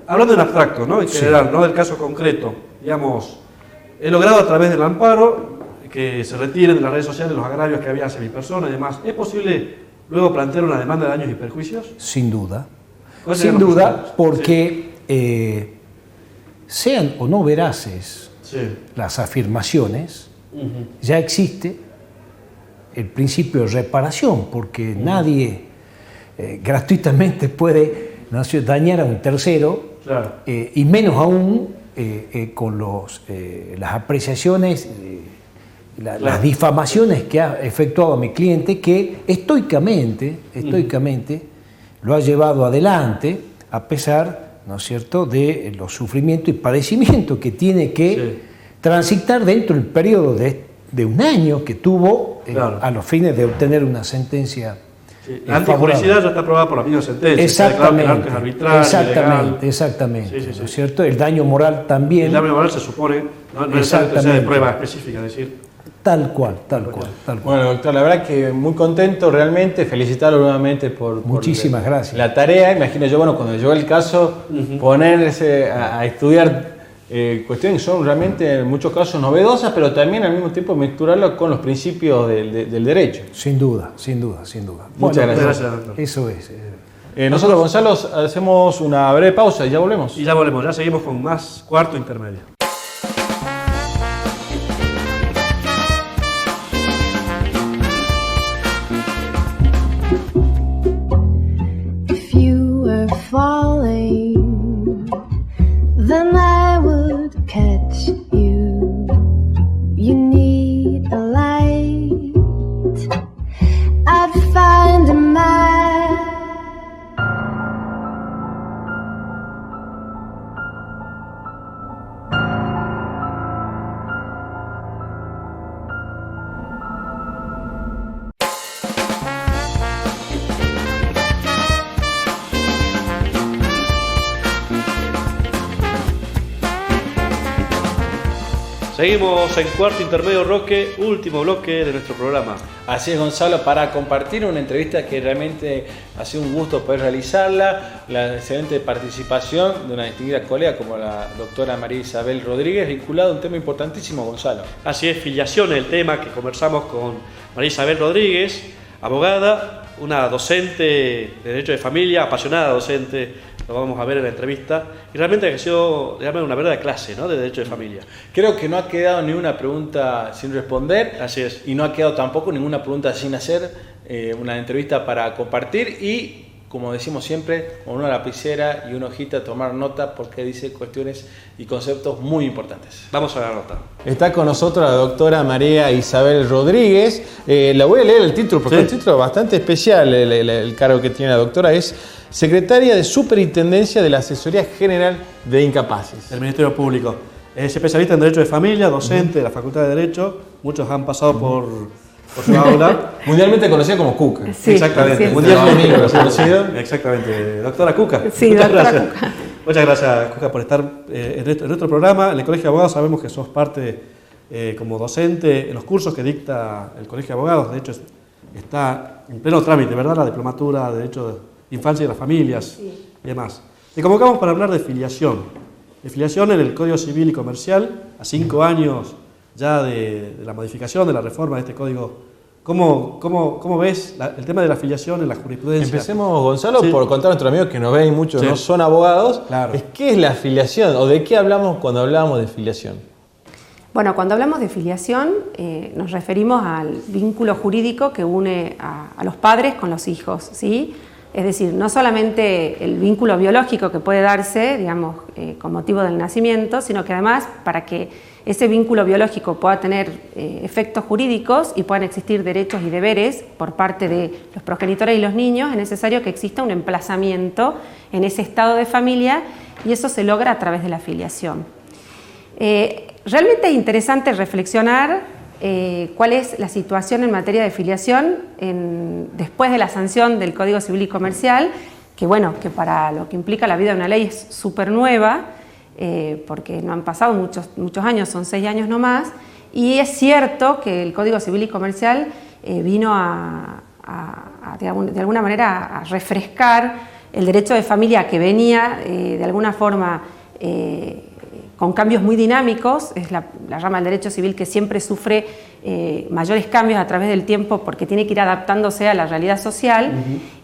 hablando en abstracto, ¿no? En Sí. general, no del caso concreto, digamos, he logrado a través del amparo que se retiren de las redes sociales los agravios que había hacia mi persona y demás. ¿Es posible luego plantear una demanda de daños y perjuicios? Sin duda. ¿Cuáles Sin serían los duda, posibles? porque sean o no veraces Sí. las afirmaciones, ya existe el principio de reparación, porque nadie gratuitamente puede, ¿no?, dañar a un tercero, Claro. y menos aún con las apreciaciones, las difamaciones que ha efectuado a mi cliente, que estoicamente lo ha llevado adelante, a pesar, ¿no es cierto?, de los sufrimientos y padecimientos que tiene que Sí. transitar dentro del periodo de un año que tuvo Claro. a los fines de obtener una sentencia. Sí. La antipublicidad favorable. ya está aprobada por la misma sentencia. Está declarado que el arte es arbitrario, Exactamente, ilegal. Sí, ¿no es cierto? El daño moral también. El daño moral se supone, no es necesario que sea de prueba específica, es decir. Tal cual. Bueno, doctor, la verdad que muy contento realmente, felicitarlo nuevamente por Muchísimas gracias. la tarea. Imagino yo, bueno, cuando llegó el caso, ponerse a estudiar cuestiones que son realmente en muchos casos novedosas, pero también al mismo tiempo mezclarlo con los principios del derecho. Sin duda. Muchas Bueno, gracias, doctor. Eso es. Nosotros, Gonzalo, hacemos una breve pausa y ya volvemos. Y ya volvemos, ya seguimos con más cuarto intermedio. If you were falling, then I would catch you. You need a light. I'd find a mile. Seguimos en cuarto intermedio, Roque, último bloque de nuestro programa. Así es, Gonzalo, para compartir una entrevista que realmente ha sido un gusto poder realizarla, la excelente participación de una distinguida colega como la doctora María Isabel Rodríguez, vinculada a un tema importantísimo, Gonzalo. Así es, filiación, el tema que conversamos con María Isabel Rodríguez, abogada, una docente de Derecho de Familia, apasionada docente, lo vamos a ver en la entrevista, y realmente ha sido una verdadera clase, ¿no?, de Derecho de Familia. Creo que no ha quedado ni una pregunta sin responder. Así es. Y no ha quedado tampoco ninguna pregunta sin hacer, una entrevista para compartir y, como decimos siempre, con una lapicera y una hojita tomar nota porque dice cuestiones y conceptos muy importantes. Vamos a la nota. Está con nosotros la doctora María Isabel Rodríguez. La voy a leer el título porque Sí. es un título bastante especial. El cargo que tiene la doctora es Secretaria de Superintendencia de la Asesoría General de Incapaces. El Ministerio Público. Es especialista en Derecho de Familia, docente de la Facultad de Derecho. Muchos han pasado por su aula. Mundialmente conocida como Cuca. Sí, Exactamente. sí, Mundialmente sí. conocido. Exactamente. Doctora Cuca. Sí, Muchas doctora gracias. Cuca. Muchas gracias, Cuca, por estar en nuestro programa. En el Colegio de Abogados sabemos que sos parte como docente en los cursos que dicta el Colegio de Abogados. De hecho, está en pleno trámite, ¿verdad? La diplomatura de Derecho de Infancia y las Familias y demás. Te convocamos para hablar de filiación. De filiación en el Código Civil y Comercial, a 5 años ya de la modificación, de la reforma de este código. ¿Cómo ves el tema de la filiación en la jurisprudencia? Empecemos, Gonzalo, Sí. por contar a nuestros amigos que nos ven y muchos Sí. no son abogados. Claro. ¿Qué es la filiación o de qué hablamos cuando hablamos de filiación? Bueno, cuando hablamos de filiación nos referimos al vínculo jurídico que une a los padres con los hijos, ¿sí? Es decir, no solamente el vínculo biológico que puede darse, digamos, con motivo del nacimiento, sino que además para que ese vínculo biológico pueda tener efectos jurídicos y puedan existir derechos y deberes por parte de los progenitores y los niños, es necesario que exista un emplazamiento en ese estado de familia y eso se logra a través de la filiación. Realmente es interesante reflexionar cuál es la situación en materia de filiación después de la sanción del Código Civil y Comercial, que bueno, que para lo que implica la vida de una ley es súper nueva, porque no han pasado muchos años, son 6 años nomás, y es cierto que el Código Civil y Comercial vino de alguna manera a refrescar el derecho de familia que venía de alguna forma con cambios muy dinámicos. Es la rama del derecho civil que siempre sufre mayores cambios a través del tiempo porque tiene que ir adaptándose a la realidad social.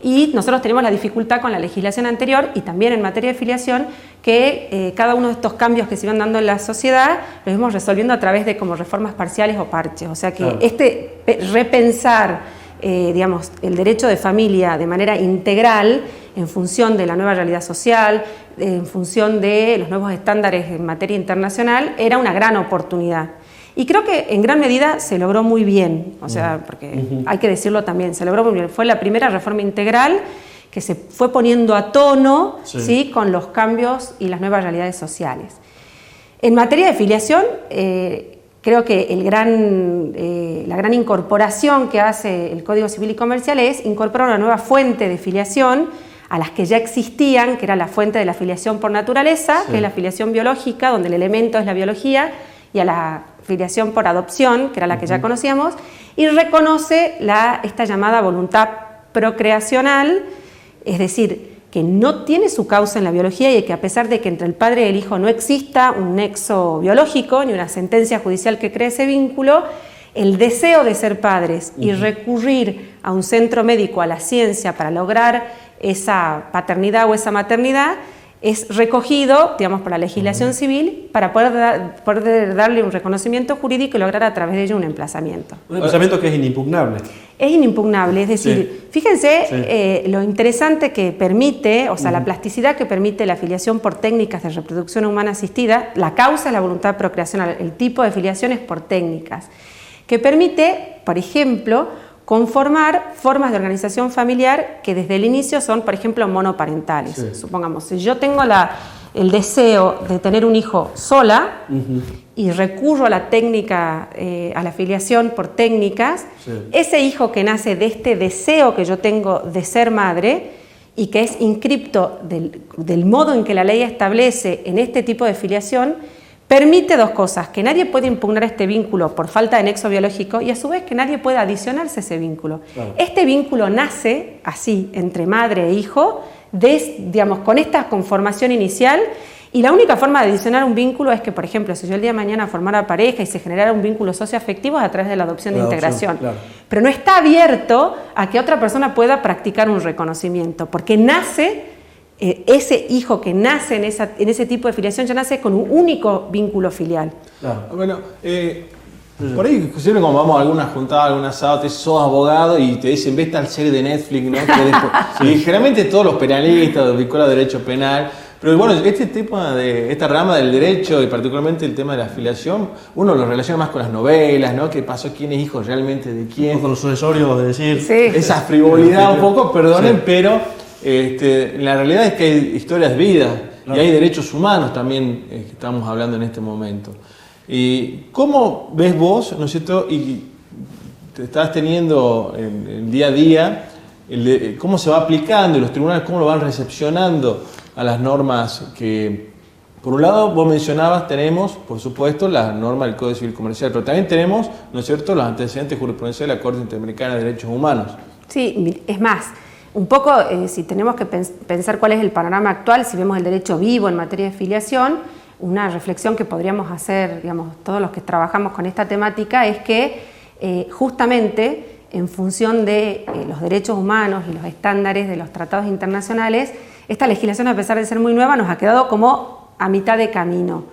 Y nosotros tenemos la dificultad con la legislación anterior y también en materia de filiación que cada uno de estos cambios que se iban dando en la sociedad los íbamos resolviendo a través de como reformas parciales o parches. O sea que repensar digamos, el derecho de familia de manera integral en función de la nueva realidad social, en función de los nuevos estándares en materia internacional, era una gran oportunidad. Y creo que en gran medida se logró muy bien, o sea, porque hay que decirlo también, se logró muy bien. Fue la primera reforma integral que se fue poniendo a tono, ¿sí? Con los cambios y las nuevas realidades sociales. En materia de filiación, creo que la gran incorporación que hace el Código Civil y Comercial es incorporar una nueva fuente de filiación a las que ya existían, que era la fuente de la filiación por naturaleza, que es la filiación biológica, donde el elemento es la biología, y a la filiación por adopción, que era la que ya conocíamos, y reconoce esta llamada voluntad procreacional, es decir, que no tiene su causa en la biología y que a pesar de que entre el padre y el hijo no exista un nexo biológico ni una sentencia judicial que cree ese vínculo, el deseo de ser padres y recurrir a un centro médico, a la ciencia, para lograr esa paternidad o esa maternidad, es recogido, digamos, por la legislación civil para poder darle un reconocimiento jurídico y lograr a través de ello un emplazamiento. Un emplazamiento que es inimpugnable. Es inimpugnable, es decir, fíjense lo interesante que permite, o sea, la plasticidad que permite la filiación por técnicas de reproducción humana asistida. La causa es la voluntad procreacional, el tipo de filiación es por técnicas, que permite, por ejemplo, conformar formas de organización familiar que desde el inicio son, por ejemplo, monoparentales. Supongamos, si yo tengo el deseo de tener un hijo sola y recurro a la técnica, a la filiación por técnicas, ese hijo que nace de este deseo que yo tengo de ser madre y que es inscripto del modo en que la ley establece en este tipo de filiación, permite dos cosas: que nadie puede impugnar este vínculo por falta de nexo biológico y a su vez que nadie puede adicionarse a ese vínculo. Este vínculo nace así, entre madre e hijo, digamos, con esta conformación inicial, y la única forma de adicionar un vínculo es que, por ejemplo, si yo el día de mañana formara pareja y se generara un vínculo socioafectivo a través de la adopción de integración. Pero no está abierto a que otra persona pueda practicar un reconocimiento, porque nace... ese hijo que nace en ese tipo de filiación ya nace con un único vínculo filial. Bueno, por ahí siempre cuando vamos a alguna juntada, algún asado, te sos abogado y te dicen, ve tal serie de Netflix, ¿no? Y generalmente todos los penalistas vinculan a derecho penal, pero bueno, esta rama del derecho y particularmente el tema de la filiación, uno lo relaciona más con las novelas, ¿no? ¿Qué pasó? ¿Quién es hijo realmente de quién? Con los sucesorios de decir... Esa frivolidad un poco, perdonen, pero... la realidad es que hay historias de vida y hay derechos humanos también que estamos hablando en este momento. ¿Y cómo ves vos, no es cierto, y te estás teniendo en el día a día, cómo se va aplicando y los tribunales cómo lo van recepcionando a las normas que, por un lado, vos mencionabas, tenemos, por supuesto, la norma del Código Civil Comercial, pero también tenemos, ¿no es cierto?, los antecedentes jurisprudenciales de la Corte Interamericana de Derechos Humanos. Sí, es más. Un poco, si tenemos que pensar cuál es el panorama actual, si vemos el derecho vivo en materia de filiación, una reflexión que podríamos hacer, digamos, todos los que trabajamos con esta temática, es que justamente en función de los derechos humanos y los estándares de los tratados internacionales, esta legislación, a pesar de ser muy nueva, nos ha quedado como a mitad de camino.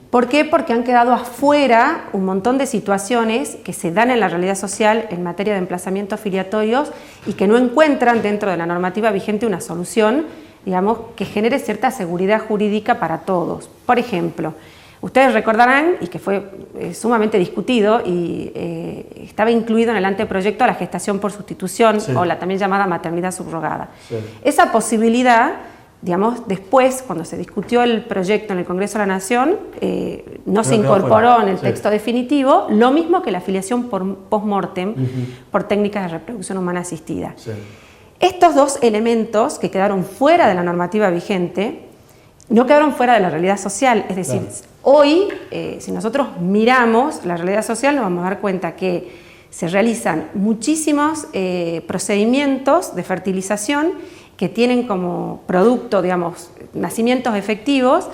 ¿Por qué? Porque han quedado afuera un montón de situaciones que se dan en la realidad social en materia de emplazamientos filiatorios y que no encuentran dentro de la normativa vigente una solución, digamos, que genere cierta seguridad jurídica para todos. Por ejemplo, ustedes recordarán, y que fue sumamente discutido, y estaba incluido en el anteproyecto la gestación por sustitución, o la también llamada maternidad subrogada. Esa posibilidad, digamos, después, cuando se discutió el proyecto en el Congreso de la Nación, no se incorporó en el texto definitivo, lo mismo que la filiación por post-mortem, por técnicas de reproducción humana asistida. Estos dos elementos que quedaron fuera de la normativa vigente, no quedaron fuera de la realidad social, es decir, hoy, si nosotros miramos la realidad social, nos vamos a dar cuenta que se realizan muchísimos procedimientos de fertilización que tienen como producto, digamos, nacimientos efectivos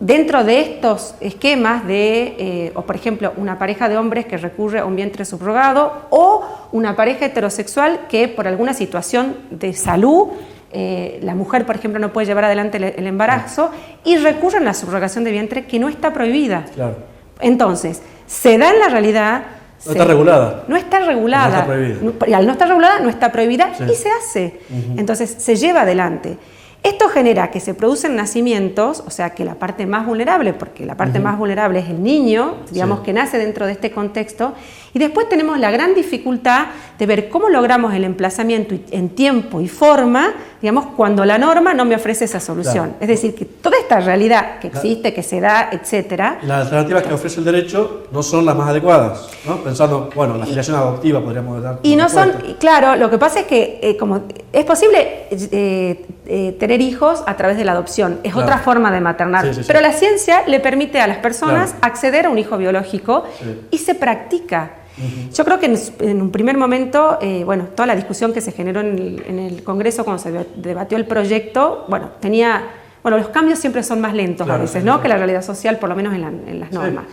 dentro de estos esquemas de, o por ejemplo, una pareja de hombres que recurre a un vientre subrogado o una pareja heterosexual que por alguna situación de salud, la mujer, por ejemplo, no puede llevar adelante el embarazo y recurren a la subrogación de vientre que no está prohibida. Claro. Entonces, se da en la realidad... No está regulada. No está regulada. No está prohibida. Y al no estar regulada, no está prohibida y se hace. Entonces, se lleva adelante. Esto genera que se producen nacimientos, o sea, que la parte más vulnerable, porque la parte más vulnerable es el niño, digamos, que nace dentro de este contexto, y después tenemos la gran dificultad de ver cómo logramos el emplazamiento en tiempo y forma, digamos, cuando la norma no me ofrece esa solución. Claro. Es decir, que toda esta realidad que existe, que se da, etcétera... Las alternativas que ofrece el derecho no son las más adecuadas, ¿no? Pensando, bueno, la filiación adoptiva podríamos dar. Y no son, claro, lo que pasa es que como es posible tener hijos a través de la adopción, es otra forma de maternar, pero la ciencia le permite a las personas acceder a un hijo biológico y se practica. Yo creo que en un primer momento, bueno, toda la discusión que se generó en el Congreso cuando se debatió el proyecto, bueno, los cambios siempre son más lentos a veces, ¿no? Que la realidad social, por lo menos en las normas.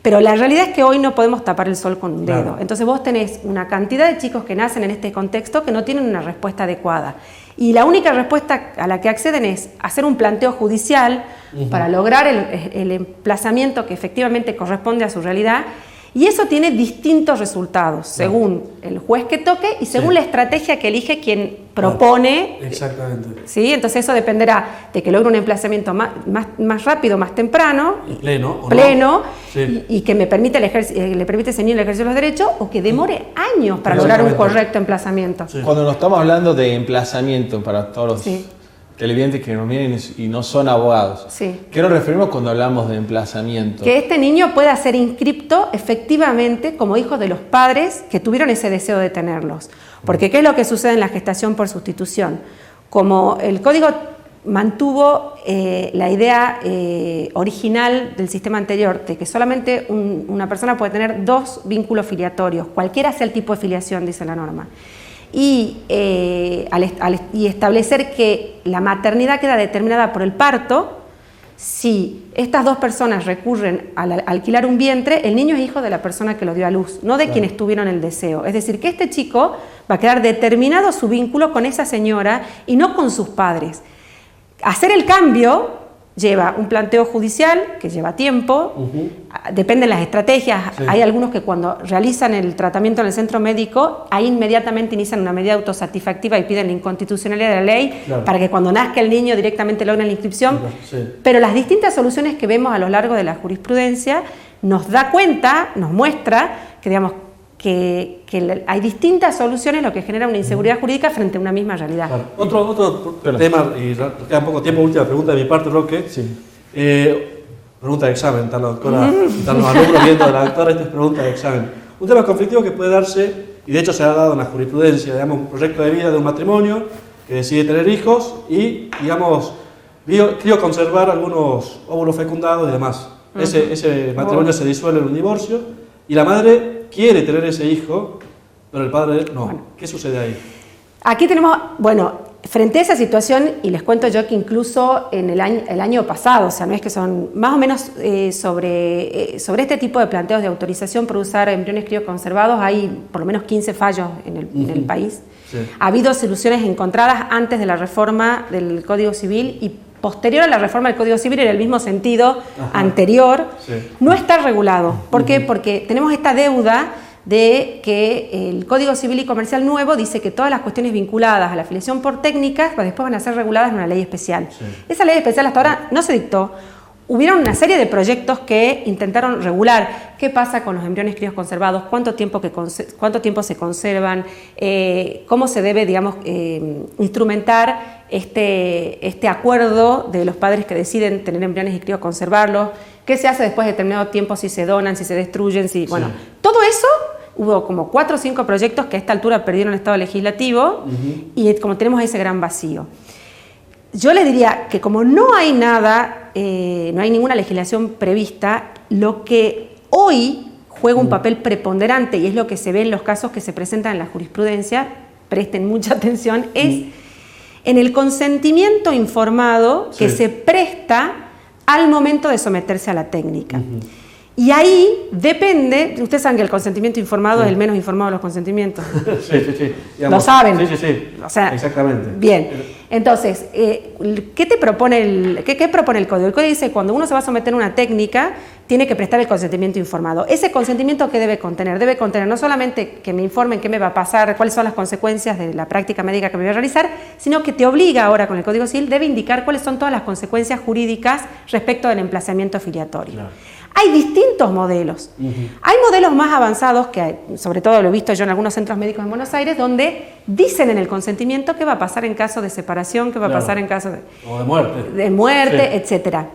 Pero la realidad es que hoy no podemos tapar el sol con un dedo. Entonces vos tenés una cantidad de chicos que nacen en este contexto que no tienen una respuesta adecuada. Y la única respuesta a la que acceden es hacer un planteo judicial para lograr el emplazamiento que efectivamente corresponde a su realidad. Y eso tiene distintos resultados, según el juez que toque y según la estrategia que elige quien propone. Exactamente. ¿Sí? Entonces eso dependerá de que logre un emplazamiento más rápido, más temprano, y pleno, y que le permite a ese niño el ejercicio de los derechos, o que demore años para lograr un correcto emplazamiento. Cuando nos estamos hablando de emplazamiento para todos los televidentes que nos miren y no son abogados, ¿qué nos referimos cuando hablamos de emplazamiento? Que este niño pueda ser inscripto efectivamente como hijo de los padres que tuvieron ese deseo de tenerlos. Porque ¿qué es lo que sucede en la gestación por sustitución? Como el código mantuvo la idea original del sistema anterior de que solamente una persona puede tener 2 vínculos filiatorios, cualquiera sea el tipo de filiación, dice la norma, y establecer que la maternidad queda determinada por el parto, si estas 2 personas recurren a alquilar un vientre, el niño es hijo de la persona que lo dio a luz, no de quienes tuvieron el deseo. Es decir, que este chico va a quedar determinado su vínculo con esa señora y no con sus padres. Hacer el cambio lleva un planteo judicial que lleva tiempo, dependen las estrategias. Hay algunos que cuando realizan el tratamiento en el centro médico, ahí inmediatamente inician una medida autosatisfactiva y piden la inconstitucionalidad de la ley para que cuando nazca el niño directamente logren la inscripción. Pero las distintas soluciones que vemos a lo largo de la jurisprudencia nos da cuenta, nos muestra que, digamos, que hay distintas soluciones, lo que genera una inseguridad jurídica frente a una misma realidad. Claro. Otro tema, y queda poco tiempo, última pregunta de mi parte, Roque. Pregunta de examen, están la doctora, están los alumnos viendo a la doctora, esta es pregunta de examen. Un tema conflictivo que puede darse, y de hecho se ha dado en la jurisprudencia, digamos, un proyecto de vida de un matrimonio que decide tener hijos y, digamos, quiero conservar algunos óvulos fecundados y demás. Ese matrimonio se disuelve en un divorcio y la madre quiere tener ese hijo, pero el padre no. Bueno, ¿qué sucede ahí? Aquí tenemos, frente a esa situación, y les cuento yo que incluso en el año pasado, o sea, no es que son más o menos sobre este tipo de planteos de autorización por usar embriones crioconservados, hay por lo menos 15 fallos en el país. Ha habido soluciones encontradas antes de la reforma del Código Civil y posterior a la reforma del Código Civil, en el mismo sentido anterior, no está regulado. ¿Por qué? Porque tenemos esta deuda de que el Código Civil y Comercial nuevo dice que todas las cuestiones vinculadas a la afiliación por técnicas después van a ser reguladas en una ley especial. Esa ley especial hasta ahora no se dictó. Hubieron una serie de proyectos que intentaron regular qué pasa con los embriones críos conservados, cuánto tiempo se conservan, cómo se debe, digamos, instrumentar este acuerdo de los padres que deciden tener embriones y críos conservarlos, qué se hace después de determinado tiempo, si se donan, si se destruyen, bueno, todo eso. Hubo como 4 o 5 proyectos que a esta altura perdieron el estado legislativo y como tenemos ese gran vacío. Yo les diría que como no hay nada, no hay ninguna legislación prevista, lo que hoy juega un papel preponderante, y es lo que se ve en los casos que se presentan en la jurisprudencia, presten mucha atención, es en el consentimiento informado que se presta al momento de someterse a la técnica. Y ahí depende, ustedes saben que el consentimiento informado es el menos informado de los consentimientos. Digamos, ¿Lo saben? Sí. O sea, exactamente. Bien. Entonces, ¿qué propone el Código? El Código dice que cuando uno se va a someter a una técnica, tiene que prestar el consentimiento informado. ¿Ese consentimiento qué debe contener? Debe contener no solamente que me informen qué me va a pasar, cuáles son las consecuencias de la práctica médica que me voy a realizar, sino que te obliga ahora con el Código Civil, debe indicar cuáles son todas las consecuencias jurídicas respecto del emplazamiento filiatorio. Claro. Hay distintos modelos. Hay modelos más avanzados, que sobre todo lo he visto yo en algunos centros médicos en Buenos Aires, donde dicen en el consentimiento qué va a pasar en caso de separación, qué va a pasar en caso de muerte, etcétera.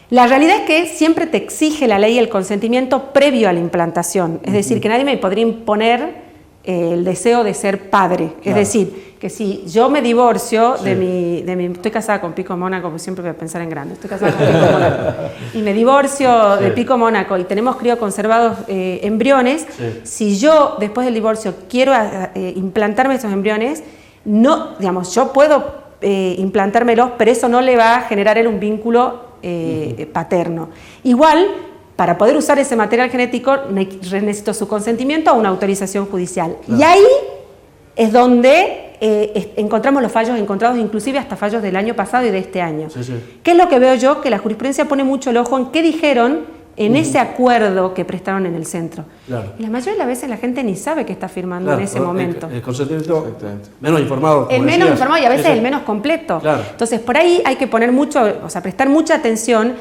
La realidad es que siempre te exige la ley el consentimiento previo a la implantación. Es decir, que nadie me podría imponer el deseo de ser padre. Es decir, que si yo me divorcio de mi... Estoy casada con Pico Mónaco, porque siempre voy a pensar en grande. Estoy casada con Pico Mónaco. Y me divorcio de Pico Mónaco y tenemos crioconservados embriones. Si yo, después del divorcio, quiero implantarme esos embriones, no, digamos, yo puedo implantármelos, pero eso no le va a generar él un vínculo paterno. Igual, para poder usar ese material genético necesito su consentimiento o una autorización judicial. Y ahí es donde encontramos los fallos encontrados, inclusive hasta fallos del año pasado y de este año. ¿Qué es lo que veo yo? Que la jurisprudencia pone mucho el ojo en qué dijeron en ese acuerdo que prestaron en el centro. Y la mayoría de las veces la gente ni sabe qué está firmando en ese momento. El consentimiento menos informado. El menos informado y a veces el menos completo. Entonces, por ahí hay que poner prestar mucha atención.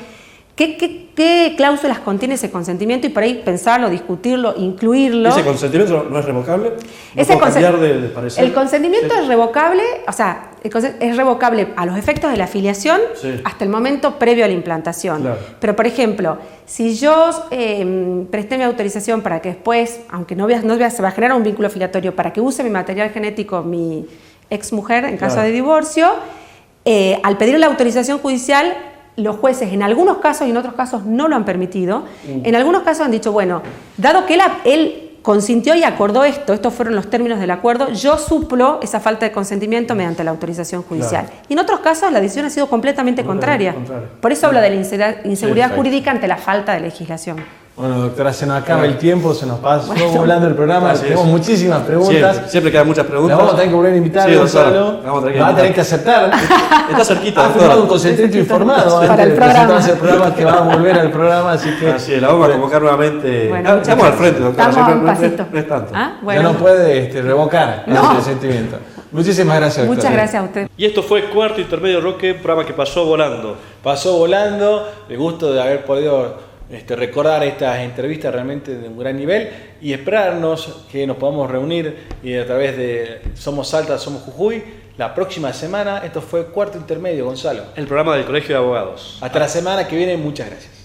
¿Qué cláusulas contiene ese consentimiento? Y por ahí pensarlo, discutirlo, incluirlo. ¿Ese consentimiento no es revocable? ¿No puedo cambiar de parecer? El consentimiento es revocable, o sea, es revocable a los efectos de la afiliación hasta el momento previo a la implantación. Pero, por ejemplo, si yo presté mi autorización para que después, aunque se va a generar un vínculo afiliatorio, para que use mi material genético mi exmujer en caso de divorcio, al pedir la autorización judicial, los jueces en algunos casos y en otros casos no lo han permitido. En algunos casos han dicho, bueno, dado que él consintió y acordó estos fueron los términos del acuerdo, yo suplo esa falta de consentimiento mediante la autorización judicial. Y en otros casos la decisión ha sido completamente contraria. Por eso hablo de la inseguridad jurídica ante la falta de legislación. Bueno, doctora, se nos acaba el tiempo, se nos pasó volando el programa, tenemos muchísimas preguntas. Siempre quedan muchas preguntas. La vamos a tener que volver a invitar, Gonzalo. Va a tener que aceptar. Está cerquita. Ha firmado un consentimiento informado para el programa. El programa que va a volver al programa, así que... Así la vamos a convocar nuevamente. Estamos al frente, doctora. Estamos a un pasito. No es tanto. Ya no puede revocar el consentimiento. Muchísimas gracias, doctora. Muchas gracias a usted. Y esto fue Cuarto Intermedio Roque, programa que pasó volando. Pasó volando, el gusto de haber podido recordar estas entrevistas realmente de un gran nivel y esperarnos que nos podamos reunir y a través de Somos Salta, Somos Jujuy la próxima semana. Esto fue Cuarto Intermedio, Gonzalo. El programa del Colegio de Abogados. Hasta la semana que viene, muchas gracias.